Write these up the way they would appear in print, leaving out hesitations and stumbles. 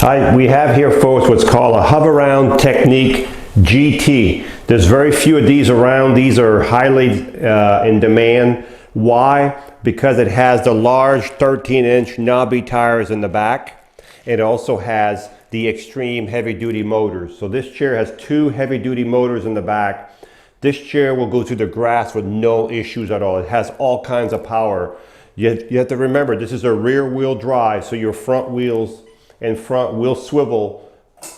Hi, we have here, folks, what's called a Hoveround Teknique GT. There's very few of these around. These are highly in demand. Why? Because it has the large 13-inch knobby tires in the back. It also has the extreme heavy-duty motors. So this chair has two heavy-duty motors in the back. This chair will go through the grass with no issues at all. It has all kinds of power. You have to remember, this is a rear-wheel drive, so your front wheels and front will swivel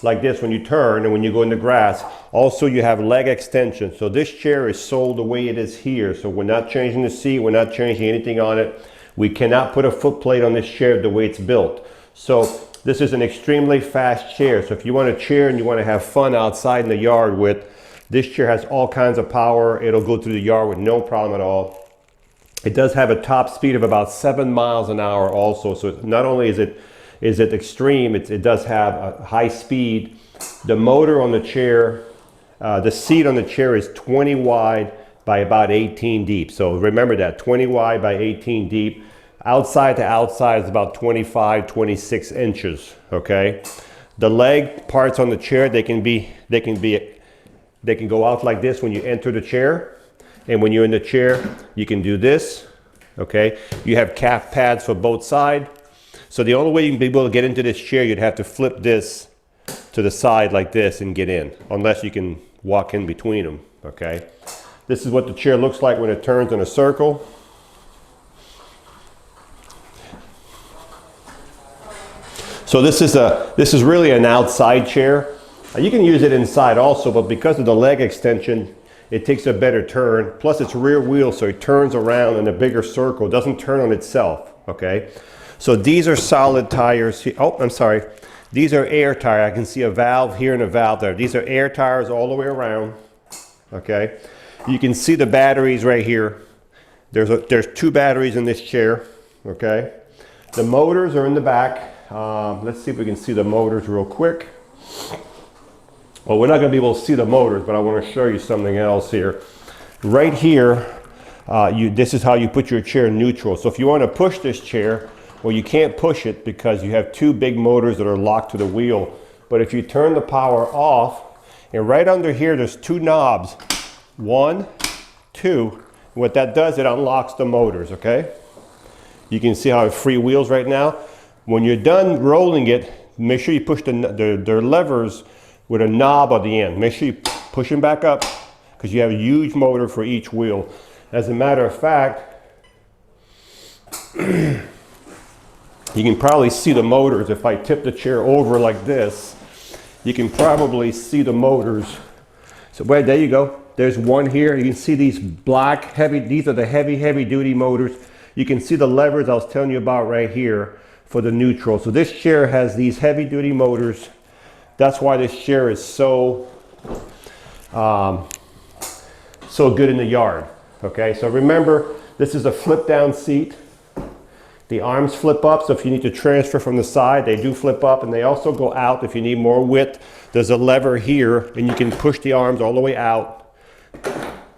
like this when you turn and when you go in the grass. Also, you have leg extension. So this chair is sold the way it is here. So we're not changing the seat, we're not changing anything on it. We cannot put a foot plate on this chair the way it's built. So this is an extremely fast chair. So if you want a chair and you want to have fun outside in the yard with, this chair has all kinds of power. It'll go through the yard with no problem at all. It does have a top speed of about 7 miles an hour also. So not only is it extreme, it does have a high speed. The motor on the chair, the seat on the chair is 20 wide by about 18 deep. So remember that, 20 wide by 18 deep. Outside to outside is about 25, 26 inches, okay? The leg parts on the chair, they can go out like this when you enter the chair. And when you're in the chair, you can do this, okay? You have calf pads for both sides. So the only way you can be able to get into this chair, you'd have to flip this to the side like this and get in, unless you can walk in between them, okay? This is what the chair looks like when it turns in a circle. So this is really an outside chair. You can use it inside also, but because of the leg extension, it takes a better turn. Plus it's rear wheel, so it turns around in a bigger circle. It doesn't turn on itself, okay? So these are solid tires. Oh, I'm sorry. These are air tire. I can see a valve here and a valve there. These are air tires all the way around. Okay. You can see the batteries right here. There's two batteries in this chair. Okay. The motors are in the back. Let's see if we can see the motors real quick. Well, we're not going to be able to see the motors, but I want to show you something else here. Right here, this is how you put your chair neutral. So if you want to push this chair, well, you can't push it because you have two big motors that are locked to the wheel. But if you turn the power off, and right under here, there's two knobs. 1, 2. What that does, it unlocks the motors, okay? You can see how it freewheels right now. When you're done rolling it, make sure you push the levers with a knob at the end. Make sure you push them back up because you have a huge motor for each wheel. As a matter of fact, you can probably see the motors. If I tip the chair over like this, you can probably see the motors. So wait, there you go. There's one here. You can see these black heavy, these are the heavy duty motors. You can see the levers I was telling you about right here for the neutral. So this chair has these heavy duty motors. That's why this chair is so good in the yard. Okay, so remember, this is a flip down seat. The arms flip up, so if you need to transfer from the side, they do flip up, and they also go out if you need more width. There's a lever here, and you can push the arms all the way out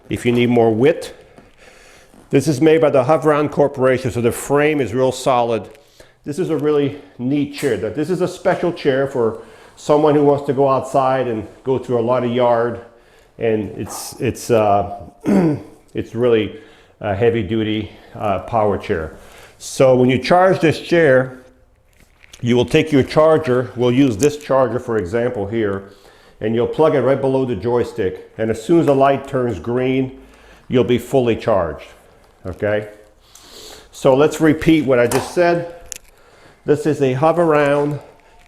if you need more width. This is made by the Hoveround Corporation, so the frame is real solid. This is a really neat chair. This is a special chair for someone who wants to go outside and go through a lot of yard, and it's really a heavy-duty power chair. So when you charge this chair, you will take your charger. We'll use this charger for example here, and you'll plug it right below the joystick. And as soon as the light turns green, you'll be fully charged. Okay? So let's repeat what I just said. This is a Hoveround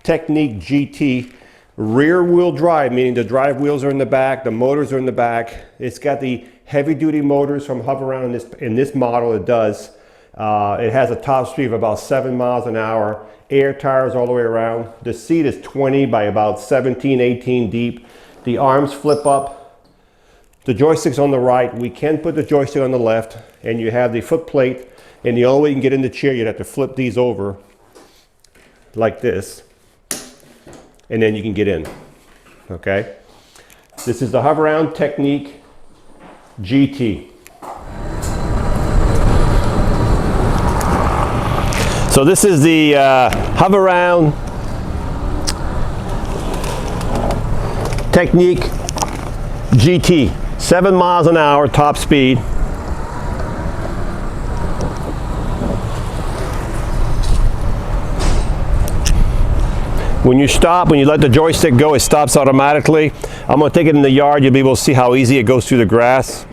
Teknique GT rear wheel drive, meaning the drive wheels are in the back, the motors are in the back. It's got the heavy duty motors from Hoveround in this model. It does. It has a top speed of about 7 miles an hour, air tires all the way around. The seat is 20 by about 17, 18 deep. The arms flip up. The joystick's on the right. We can put the joystick on the left, and you have the foot plate, and the only way you can get in the chair, you'd have to flip these over like this, and then you can get in, okay? This is the Hoveround Teknique GT. So this is the Hoveround Teknique GT, 7 miles an hour top speed. When you stop, when you let the joystick go, it stops automatically. I'm going to take it in the yard. You'll be able to see how easy it goes through the grass.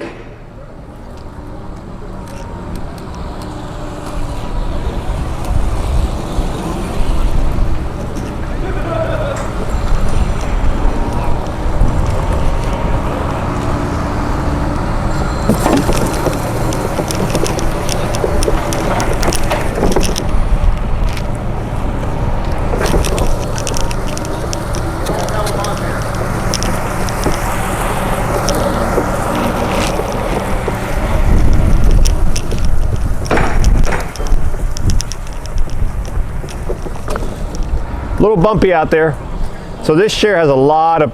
A little bumpy out there. So this chair has a lot of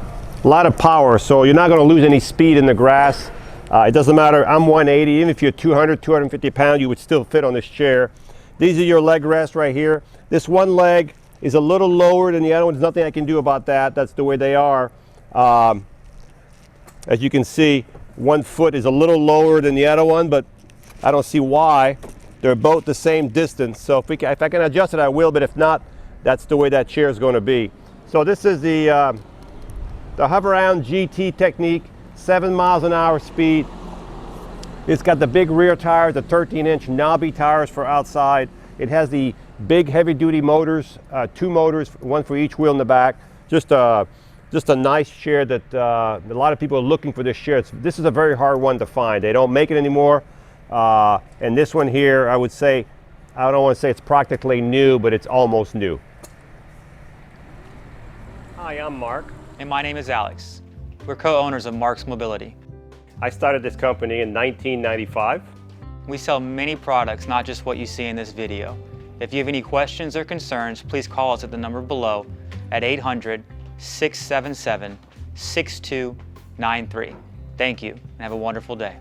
power, so you're not going to lose any speed in the grass. It doesn't matter. I'm 180. Even if you're 200, 250 pounds, you would still fit on this chair. These are your leg rests right here. This one leg is a little lower than the other one. There's nothing I can do about that. That's the way they are. As you can see, one foot is a little lower than the other one, but I don't see why. They're both the same distance. So if I can adjust it, I will, but if not, that's the way that chair is going to be. So this is the Hoveround GT Teknique, 7 miles an hour speed. It's got the big rear tires, the 13-inch knobby tires for outside. It has the big heavy-duty motors, 2 motors, one for each wheel in the back. Just a nice chair that a lot of people are looking for this chair. This is a very hard one to find. They don't make it anymore. And this one here, I would say, I don't want to say it's practically new, but it's almost new. Hi, I'm Mark. And my name is Alex. We're co-owners of Marc's Mobility. I started this company in 1995. We sell many products, not just what you see in this video. If you have any questions or concerns, please call us at the number below at 800-677-6293. Thank you, and have a wonderful day.